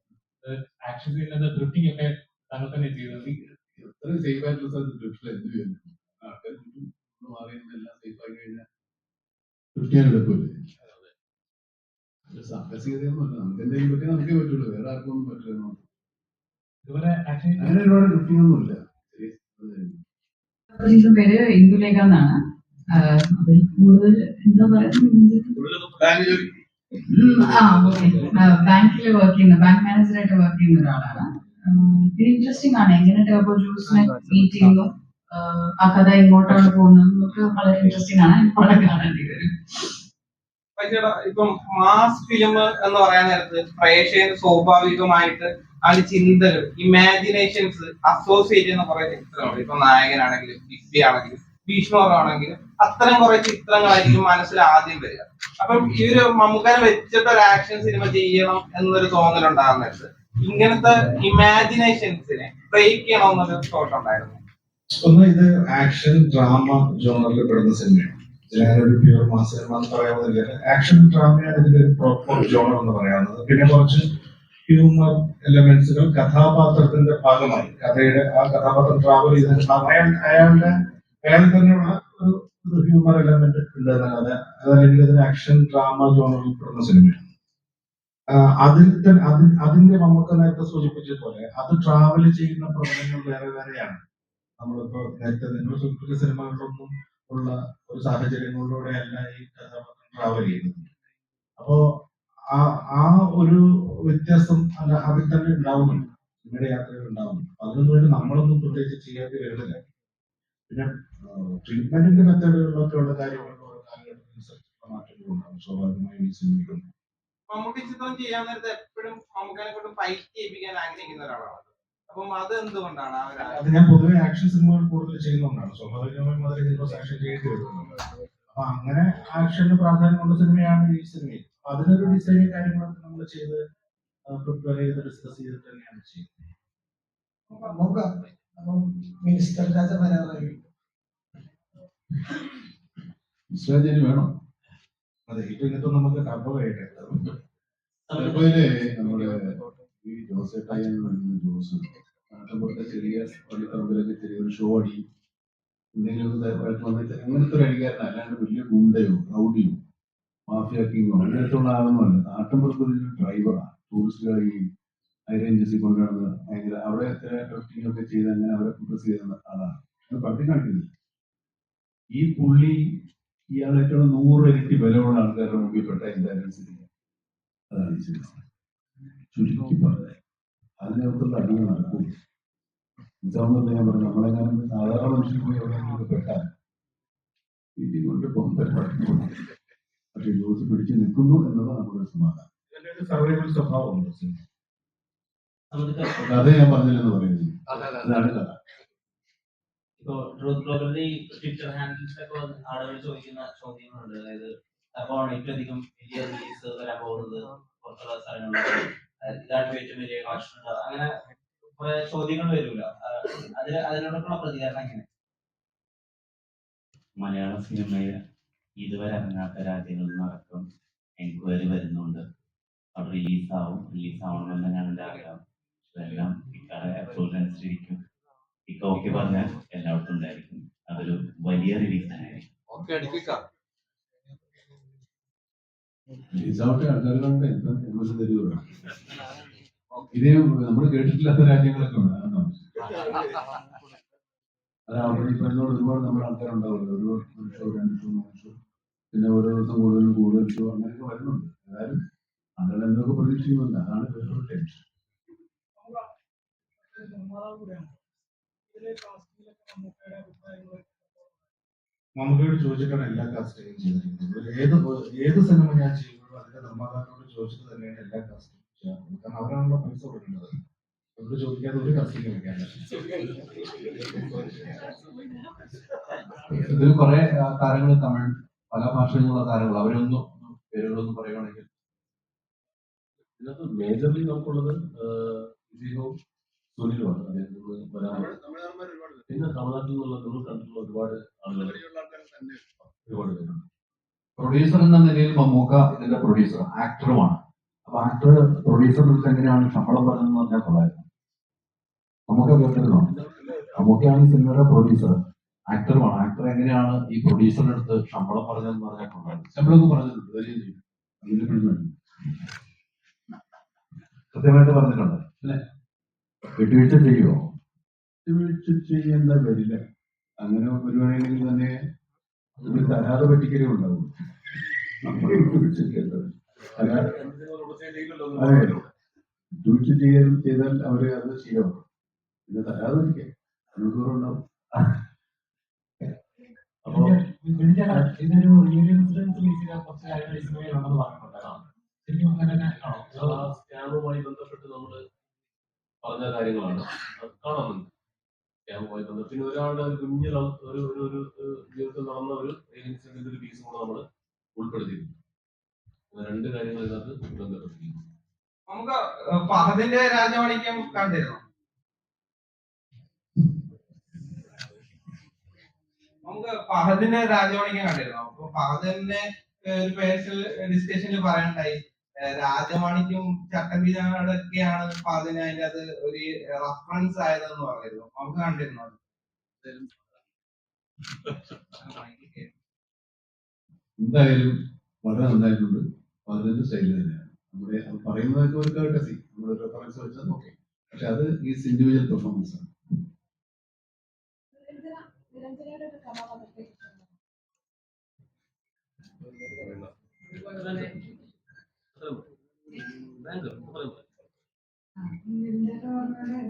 ആക്ഷൻ സീനിലെ ഡ്രിഫ്റ്റിംഗ് ഒക്കെ താങ്കൾ തന്നെ ചെയ്തത്. എത്ര സേഫ് ആയിട്ടുള്ള സ്ഥലത്ത് ഡ്രിഫ്റ്റിൽ എന്ത് ചെയ്യുന്നു? ആൾക്കാർ ചുറ്റും മാറിയെല്ലാം സേഫ് ആയി കഴിഞ്ഞാൽ ഡ്രിഫ്റ്റ് ചെയ്യാൻ എടുക്കൂല്ലേ? സാഹസികതയൊന്നുമല്ല. നമുക്ക് എന്തെങ്കിലും പറ്റി നമുക്കേ പറ്റുള്ളൂ, വേറെ ആർക്കും ഒന്നും പറ്റില്ല. ഇതുവരെ ആക്ഷൻ അങ്ങനെ ഒരുപാട് ഡ്രിഫ്റ്റിംഗ് ഒന്നുമില്ല. പേര് ഇന്ദുലേഖ എന്നാണ്. അതിൽ കൂടുതൽ എന്താ പറയുക, ബാങ്കിൽ വർക്ക് ചെയ്യുന്ന, ബാങ്ക് മാനേജറായിട്ട് വർക്ക് ചെയ്യുന്ന ഒരാളാണ്. ഇത് ഇൻട്രസ്റ്റിംഗ് ആണ്. എങ്ങനെ ടർബോ ജ്യൂസിനെ മീറ്റ് ചെയ്യുന്നു, ആ കഥ എങ്ങോട്ടാണ് പോകുന്നത് എന്നൊക്കെ വളരെ ഇൻട്രസ്റ്റിംഗ് ആണ്. വളരെ കാണേണ്ടി വരും. ഇപ്പം മാസ് ഫിലിം എന്ന് പറയാൻ നേരത്ത് പ്രേക്ഷകന് സ്വാഭാവികമായിട്ട് അതിന്റെ ചിന്തകൾ, ഇമാജിനേഷൻസ് അസോസിയേറ്റ് ചെയ്യുന്ന കുറെ ചിത്രങ്ങൾ, ഇപ്പൊ നായകനാണെങ്കിലും ദിവ്യ ആണെങ്കിലും ഭീഷ്മറാണെങ്കിലും അത്തരം കുറെ ചിത്രങ്ങളായിരിക്കും മനസ്സിൽ ആദ്യം വരിക. അപ്പം ഈ ഒരു മമ്മൂക്കാനെ വെച്ചിട്ട് ഒരു ആക്ഷൻ സിനിമ ചെയ്യണം എന്നൊരു തോന്നലുണ്ടാകുന്നത് ഇങ്ങനത്തെ ഇമാജിനേഷൻസിനെ ബ്രേക്ക് ചെയ്യണമെന്നൊരു തോട്ട് ഉണ്ടായിരുന്നു. ഒന്ന്, ഇത് ആക്ഷൻ ഡ്രാമ ജോണറിൽ പെടുന്ന സിനിമയാണ്. ഇതിലൊരു പ്യൂർ മാസ് സിനിമ എന്ന് പറയാവുന്നില്ല. ആക്ഷൻ ഡ്രാമയാണ് ഇതിന്റെ ഒരു പ്രോപ്പർ ജോണർ എന്ന് പറയാവുന്നത്. പിന്നെ കുറച്ച് ഹ്യൂമർ എലമെന്റ്സുകൾ കഥാപാത്രത്തിന്റെ ഭാഗമായി, കഥയുടെ ആ കഥാപാത്രം ട്രാവൽ ചെയ്തതിന്റെ ഭാഗമായി അയാൾ തന്നെയുള്ള ഒരു ഹ്യൂമർ എലമെന്റ് ഉണ്ട് എന്നല്ലാതെ അതല്ലെങ്കിൽ ഇതിന് ആക്ഷൻ ഡ്രാമ ജോണറിൽ പെടുന്ന സിനിമയാണ്. അതിന്റെ നമുക്ക് നേരത്തെ സൂചിപ്പിച്ച പോലെ അത് ട്രാവൽ ചെയ്യുന്ന പ്രശ്നങ്ങൾ വേറെ വേറെയാണ്. നമ്മളിപ്പോ നേരത്തെ നിങ്ങൾ സൂചിപ്പിച്ച സിനിമകളിലൊന്നും ഉള്ള ഒരു സാഹചര്യങ്ങളിലൂടെയല്ല ഈ കഥാപാത്രം ട്രാവൽ ചെയ്യുന്നത്. അപ്പോ ആ ഒരു വ്യത്യാസം അതിൽ തന്നെ ഉണ്ടാവുന്നുണ്ട്, സിനിമയുടെ യാത്രയിൽ ഉണ്ടാവുന്നുണ്ട്. അതിനൊന്നും വേണ്ടി നമ്മളൊന്നും പ്രത്യേകിച്ച് ചെയ്യാതെ വരുന്നില്ല. പിന്നെ ട്രീറ്റ്മെന്റിന്റെ മെത്തേഡുകളിലൊക്കെ ഉള്ള കാര്യങ്ങൾ മാറ്റങ്ങളുണ്ടാവും സ്വാഭാവികമായും ഈ സിനിമയിലും. മമ്മൂട്ടി ചിത്രം ചെയ്യാൻ നേരത്തെ എപ്പോഴും മമ്മൂക്കാനെ കൊണ്ട് ഫൈറ്റ് ചെയ്യിപ്പിക്കാൻ ആഗ്രഹിക്കുന്ന ഒരാളാണ്. അപ്പം അത് എന്തുകൊണ്ടാണ് അത് ഞാൻ പൊതുവെ ആക്ഷൻ സിനിമകൾ കൂടുതൽ ചെയ്യുന്നതുകൊണ്ടാണ്. സ്വാഭാവികമായും അതിൽ ആക്ഷൻ ചെയ്യേണ്ടി വരുന്നത്. അപ്പൊ അങ്ങനെ ആക്ഷന് പ്രാധാന്യമുള്ള സിനിമയാണ് ഈ സിനിമയിൽ. അതിനൊരു ഡിസൈനും കാര്യങ്ങളൊക്കെ നമ്മൾ ചെയ്ത് പ്രിപ്പയർ ചെയ്ത് ഡിസ്കസ് ചെയ്തിട്ട് തന്നെയാണ് ചെയ്യുന്നത്. മിനിസ്റ്റർ രാജ വരാറായി. വിശ്വാചാരി വേണം. അതെ, ഇപ്പൊ ഇന്നത്തെ നമുക്ക് ടർബോയായിട്ട് അതുപോലെ നമ്മുടെ ഈ ജോസേട്ടായി എന്ന് പറയുന്ന ജോസ് നാട്ടിൻപുറത്തെ ചെറിയ പള്ളിപ്പറമ്പിലൊക്കെ ചെറിയൊരു ഷോ അടിയും എന്തെങ്കിലും വന്നിട്ട് അങ്ങനത്തെ ഒരു അടിക്കാരൻ, അല്ലാണ്ട് വലിയ ഗുണ്ടയോ റൗഡിയോ മാഫിയ കിങ്ങോ അങ്ങനത്തെ ഉള്ള ആളൊന്നുമല്ല. നാട്ടിൻപുറത്ത് ഒരു ഡ്രൈവറാണ്. ടൂറിസ്റ്റുകാരെയും ഹൈ റേഞ്ചസിൽ കൊണ്ടുവന്ന് ഭയങ്കര അവിടെ ഡ്രഫ്റ്റിംഗ് ഒക്കെ ചെയ്ത് അങ്ങനെ അവരെ ഇംപ്രസ് ചെയ്യുന്ന ആളാണ്. അത് പട്ടി കാണിക്കുന്നില്ല. ഈ പുള്ളി ഇയാളേക്കാൾ 100 ഇരട്ടി ബലമുള്ള ആൾക്കാരുടെ മുമ്പിൽ പെട്ട എന്തായാലും സ്ഥിതി. അതാണ് ഈ സിനിമ ചുരുക്കി പറഞ്ഞത്. അതിനകത്തുള്ള അടികൾ നടക്കും. മനസ്സിലാവുന്നില്ല ഞാൻ പറഞ്ഞു. നമ്മളെങ്ങനെ സാധാരണ മനുഷ്യൻ പോയി എവിടെയെങ്കിലും പെട്ടാൽ ഇടി കൊണ്ട് പൊമ്പരപ്പെടുന്നു. പക്ഷെ ജോസ് പിടിച്ചു നിൽക്കുന്നു എന്നത് നമ്മുടെ സമാധാനം. ഇതിന്റെ ഒരു സർവൈവൽ സ്വഭാവമുണ്ട് സിനിമ. നമുക്ക് കഥ ഞാൻ പറഞ്ഞില്ലെന്ന് പറയുന്നത് അതാണ് കഥ. ഇപ്പൊ ട്രൂത്ത് ബ്ലോഗറിന്റെ ഈ ട്വിറ്റർ ഹാൻഡിൽസിലൊക്കെ ആളുകൾ ചോദിക്കുന്ന ചോദ്യങ്ങളുണ്ട്. അതായത് അപ്പോൾ ഏറ്റവും അധികം വലിയ റിലീസ് വരാൻ പോകുന്നത് പുറത്തുള്ള സ്ഥലങ്ങളിലാണ്, ഇതാണ് ഏറ്റവും വലിയ കളക്ഷൻ ഉണ്ടാവുക, അങ്ങനെ കുറെ ചോദ്യങ്ങൾ വരില്ല. അതിനോടൊക്കെയുള്ള പ്രതികരണം എങ്ങനെ? മലയാള സിനിമയിൽ ഇതുവരെ ഇറങ്ങാത്ത രാജ്യങ്ങളിൽ നിന്നടക്കം എൻക്വയറി വരുന്നുണ്ട്. അത് റിലീസാവണമെന്ന് തന്നെയാണ് എൻ്റെ ആഗ്രഹം. ഇതെല്ലാം ഇക്കാടെ അപ്രൂവൽ അനുസരിച്ചിരിക്കും. ഇക്ക ഓക്കെ പറഞ്ഞാൽ എല്ലായിടത്തും ഉണ്ടായിരിക്കും. അതൊരു വലിയ റിലീസ് തന്നെയായിരിക്കും. റിലീസാവട്ടെ, ആൾക്കാർ കണ്ടേ എന്തും തരുക. ഇത് നമ്മൾ കേട്ടിട്ടില്ലാത്ത രാജ്യങ്ങളൊക്കെ ഉണ്ട്. അത് അവിടെ ഇപ്പൊ എന്നോട് ഒരുപാട് നമ്മുടെ ആൾക്കാരുണ്ടാവുമല്ലോ. ഒരു ഷോ, 2 ഷോ, 3 ഷോ, പിന്നെ ഓരോ ദിവസം കൂടുതൽ ഷോ, അങ്ങനെയൊക്കെ വരുന്നുണ്ട്. ഏതായാലും ആളുകൾ എന്തൊക്കെ പ്രതീക്ഷിക്കുന്നുണ്ട്, അതാണ് വേറൊരു ടെൻഷൻ. മമ്മൂക്കയോട് ചോദിച്ചിട്ടാണ് എല്ലാ കാസ്റ്റിംഗും ചെയ്തിരിക്കുന്നത്. ഏത് സിനിമ ഞാൻ ചെയ്യുമ്പോഴും അതിന്റെ നിർമ്മാതാക്കളോട് ചോദിച്ചിട്ട് തന്നെയാണ് എല്ലാ കാസ്റ്റിംഗും ചെയ്യാറുള്ളത്. കാരണം അവരാണല്ലോ പൈസ കൊടുക്കേണ്ടത്. അവരോട് ചോദിക്കാതെ ഒരു കാസ്റ്റിംഗ് വെക്കാനില്ല. ഇതിൽ കുറെ താരങ്ങൾ തമിഴ്, പല ഭാഷയിലുള്ള താരങ്ങൾ, അവരൊന്നും പേരുകളൊന്നും പറയുകയാണെങ്കിൽ ഇതിനകത്ത് മേജർലി നമുക്കുള്ളത് വിജയവും സുനിലുമാണ്. പിന്നെ തമിഴ്നാട്ടിൽ നിന്നുള്ള നമ്മൾ കണ്ടിട്ടുള്ള ഒരുപാട് ആളുകൾ, ഒരുപാട് പേരുണ്ട്. പ്രൊഡ്യൂസർ എന്ന നിലയിൽ മമ്മൂക്ക ഇതിന്റെ പ്രൊഡ്യൂസർ, ആക്ടറുമാണ്. അപ്പൊ ആക്ടർ പ്രൊഡ്യൂസർക്ക് എങ്ങനെയാണ് ശമ്പളം പറയുന്നത് പറഞ്ഞാൽ കൊള്ളായിരുന്നു. മമ്മൂക്ക കേട്ടിരുന്നോ? മമ്മൂക്കയാണ് ഈ സിനിമയുടെ പ്രൊഡ്യൂസർ, ആക്ടറുമാണ്. ആക്ടർ എങ്ങനെയാണ് ഈ പ്രൊഡ്യൂസറിന്റെ അടുത്ത് ശമ്പളം പറഞ്ഞതെന്ന് പറഞ്ഞാൽ കൊള്ളായിരുന്നു. ശമ്പളമൊക്കെ പറഞ്ഞിട്ടുണ്ട്, കൃത്യമായിട്ട് പറഞ്ഞിട്ടുണ്ട് അല്ലെ? വിട്ടുവീഴ്ച ചെയ്യുമോ? വിട്ടുവീഴ്ച ചെയ്യേണ്ട വരില്ല. അങ്ങനെ വരുവാണെങ്കിൽ തന്നെ ഒരു തരാതെ പറ്റിക്കലും ഉണ്ടാവും. നമ്മൾ വിട്ടുവീഴ്ച ചെയ്യേണ്ടത് അതെ, വിട്ടുവീഴ്ച ചെയ്താൽ അവര് അത് ശീലമാക്കും. പിന്നെ തരാതെ പറ്റിക്കാൻ ഉണ്ടാവും. അപ്പോ ഇതൊരു റിയൽ ഇൻസിഡൻസ് ബേസിൽ കുറച്ച് കാര്യങ്ങൾ ഈ സിനിമയിലുണ്ടെന്ന് പറഞ്ഞിട്ടുണ്ടായിരുന്നു. ശരിക്കും അങ്ങനെ തന്നെ ആണോ? ആ സ്കാമുമായി ബന്ധപ്പെട്ട് നമ്മൾ പറഞ്ഞ കാര്യങ്ങളാണ് അത് കാണുന്നുണ്ട്. സ്കാമുമായി ബന്ധപ്പെട്ട് പിന്നെ ഒരാളുടെ ഒരു കുഞ്ഞു ഒരു ജീവിതത്തിൽ നടന്ന ഒരു ഇൻസിഡന്റിന്റെ ഒരു പീസും കൂടെ നമ്മൾ ഉൾപ്പെടുത്തിയിട്ടുണ്ട്. 2 കാര്യങ്ങൾ ഇതിനകത്ത് ബന്ധപ്പെട്ടിരിക്കുന്നു. നമുക്ക് ഫഹദിന്റെ രാജമാണിക്യം കണ്ടിരുന്നു. നമുക്ക് ഫഹദിന്റെ രാജമാണിക്യം കണ്ടിരുന്നു. അപ്പൊ ഫഹദിന്റെ ഒരു പേഴ്സണൽ ഡിസ്കഷനിൽ പറയണ്ടായി, രാജമാണിക്യം ചട്ടമ്പിനാടൊക്കെയാണ് ഫഹദിന് അതിന്റെ അത് ഒരു റെഫറൻസ് ആയതെന്ന് പറഞ്ഞിരുന്നു. നമുക്ക് കണ്ടിരുന്നു. എന്തായാലും വളരെ നന്നായിട്ടുണ്ട്. 15 സ്റ്റൈൽ തന്നെയാണ്. നമ്മുടെ പറയുന്നതൊക്കെ ഒരു കേട്ടസി, നമ്മുടെ റെഫറൻസ് വെച്ചാൽ ഓക്കെ. പക്ഷെ അത് ഈസ് ഇൻഡിവിജ്വൽ പെർഫോമൻസ് ആണ്.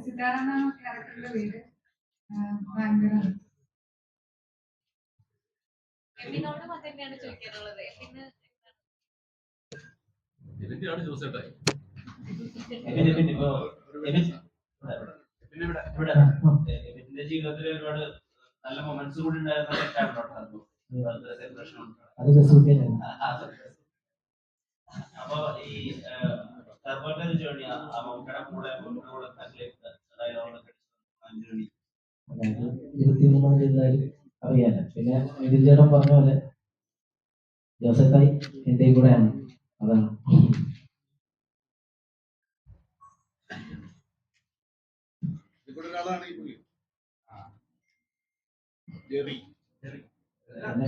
സിതാര എന്ന ക്യാരക്ടറിന്റെ പേര് ഭയങ്കര എബിനോടും അത് തന്നെയാണ് ചോദിക്കാനുള്ളത്. ഇതിന്റെയാണ് ജോസേട്ടായി. എബിന്റെ ജീവിതത്തിൽ ഒരുപാട് നല്ല മൊമെന്റ്സ് കൂടി ഉണ്ടായിരുന്ന അപ്പൊ ഈ സർവോട്ടൊരു ജേണി മമ്മൂക്കയുടെ കൂടെ ജേണി 23 ചെയ്താലും അറിയാലോ. പിന്നെ നിതിൻ ചേട്ടൻ പറഞ്ഞ പോലെ ജോസഫായി എന്റെ കൂടെയാണ്, അതാണ്.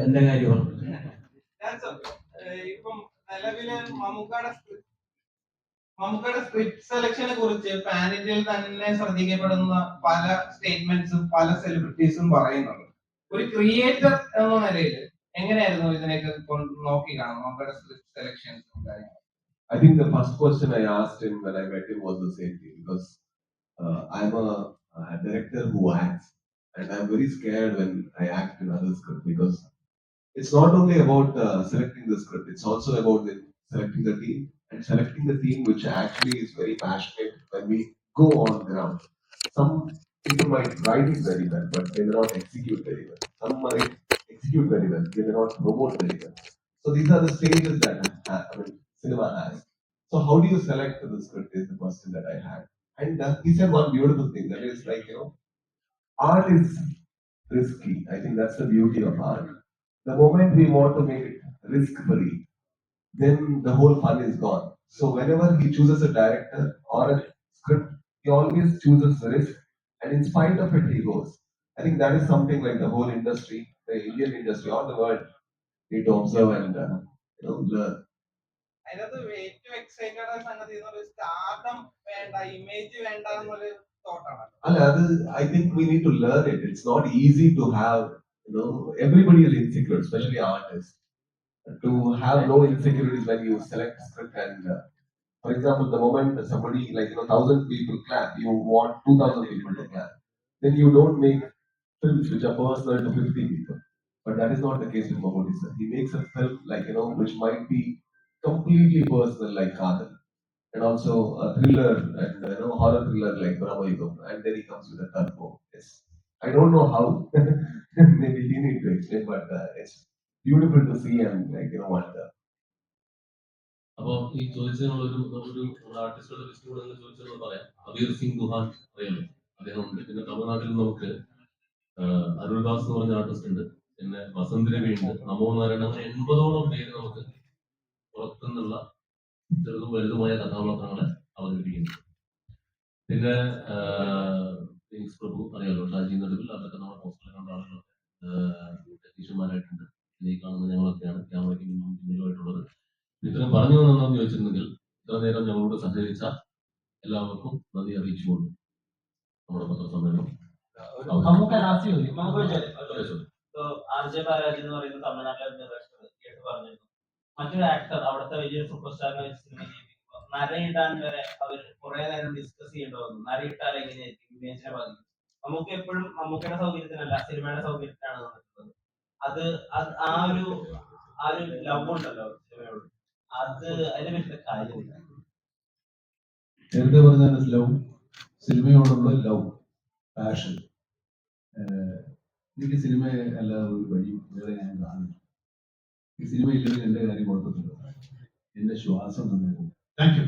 എന്റെ കാര്യമാണ്. ഇപ്പം നിലവില് മമ്മൂക്കയുടെ സ്ക്രിപ്റ്റ് സെലക്ഷനെ കുറിച്ച് പാൻ ഇന്ത്യയിൽ തന്നെ ശ്രദ്ധിക്കപ്പെടുന്ന പല സ്റ്റേറ്റ്മെന്റ്സും പല സെലിബ്രിറ്റീസും പറയുന്നുണ്ട്. ഒരു ക്രിയേറ്റർ എന്ന നിലയിൽ എങ്ങനെയായിരുന്നു ഇതിനൊക്കെ നോക്കി കാണും മമ്മൂക്കയുടെ സ്ക്രിപ്റ്റ് സെലക്ഷൻസും കാര്യങ്ങളും? I think the first question I asked him when I met him was the same thing because I'm a a director who acts, and I'm very scared when I act in other script because it's not only about selecting the script; it's also about selecting the team and selecting the team which actually is very passionate when we go on ground. Some people might write it very well, but they may not execute very well. Some might execute very well, they may not promote very well. So these are the stages that cinema has. So how do you select the script is the question that I had. And he said one beautiful thing that is like, art is risky. I think that's the beauty of art. The moment we want to make it risk free, then the whole fun is gone. So whenever he chooses a director or a script, he always chooses risk, and in spite of it, he goes. I think that is something like the whole industry, the Indian industry, or the world need to observe and learn. അതിനകത്ത് ഏറ്റവും excited ആയ സംഗതി എന്ന് പറയുന്നത് stardom വേണ്ട, image വേണ്ട എന്നൊരു തോട്ടാണ്. I think we need to learn it. It's not easy to have, everybody is insecure, especially artists. To have no insecurities when you select script and, for example, the moment somebody 1,000 people clap, you want 2,000 people to clap. Then you don't make films which are personal to 50 people. But that is not the case with Mammootty sir. He makes a film which might be completely personal like Kadal, and also a thriller and horror thriller like Brahmayugam, and then he comes with a turbo. Yes. I don't know how. Maybe he needs to explain, but it's beautiful to see and wonder. അപ്പോൾ ഈ ചോദിച്ചതിനുള്ള ഒരു ആർട്ടിസ്റ്റുകളുടെ list കൂടെ ചോദിച്ചതെന്ന് പറയാം. അബീർ സിംഗ് ദുഹാൻ അറിയാലോ, അദ്ദേഹം ഉണ്ട്. പിന്നെ തമിഴ്നാട്ടിൽ നമുക്ക് അരുൾദാസ് എന്ന് പറഞ്ഞ ആർട്ടിസ്റ്റ് ഉണ്ട്. പിന്നെ വസന്ത് രവി ഉണ്ട്, നമോ നാരായണൻ. അങ്ങനെ 80ഓളം പേര് നമുക്ക് പുറത്തുനിന്നുള്ള ചെറുതും വലുതുമായ കഥാപാത്രങ്ങളെ അവതരിപ്പിക്കുന്നു. പിന്നെ ഫിനിക്സ് പ്രഭു അറിയാലോ, ഷാജി നടുവിൽ, അതൊക്കെ നമ്മുടെ പോസ്റ്ററിൽ കണ്ട ആളുകൾ ടെക്നീഷ്യന്മാരായിട്ടുണ്ട്. ഈ കാണുന്ന ഞങ്ങളൊക്കെയാണ് ക്യാമറയ്ക്ക് മുന്നിലുമായിട്ടുള്ളത്. ഇത്രയും പറഞ്ഞു വന്നെന്ന് ചോദിച്ചിരുന്നെങ്കിൽ ഇത്ര നേരം ഞങ്ങളോട് സഹകരിച്ച എല്ലാവർക്കും നന്ദി അറിയിച്ചുകൊണ്ട് നമ്മുടെ പത്രസമ്മേളനം ആർജെ ബാലാജി എന്ന് പറയുന്ന തമിഴ്നാട്ടിലെ കേട്ട് പറഞ്ഞിരുന്നു. മറ്റൊരു ആക്ടർ അവിടുത്തെ വലിയൊരു സൂപ്പർ സ്റ്റാറിനെ വെച്ച് സിനിമ ചെയ്യിപ്പിക്കുമ്പോൾ നരയിടാൻ വരെ അവർ കുറെ നേരം ഡിസ്കസ് ചെയ്യേണ്ടി വന്നു. നരയിട്ടാൽ എങ്ങനെയായിരിക്കും, ഇമേജിനെ ബാധിക്കും. നമുക്ക് എപ്പോഴും മമ്മൂക്കയുടെ സൗകര്യത്തിനല്ല, സിനിമയുടെ സൗകര്യത്തിനാണ് നടക്കുന്നത്. അത് ആ ഒരു ലവ് ഉണ്ടല്ലോ സിനിമയോട്, അത് അതിനെ പറ്റിയ കാര്യമില്ല. നേരത്തെ പറഞ്ഞ ലവ്, സിനിമയോടുള്ള ലവ്, പാഷൻ. എനിക്ക് സിനിമയെ അല്ലാതെ ഒരു വഴി വേറെ ഞാൻ കാണുന്നു. ഈ സിനിമ ഇല്ലെങ്കിൽ എന്റെ കാര്യം കുഴപ്പത്തില്ല, എന്റെ ശ്വാസം തന്നെ പോകും. Thank you.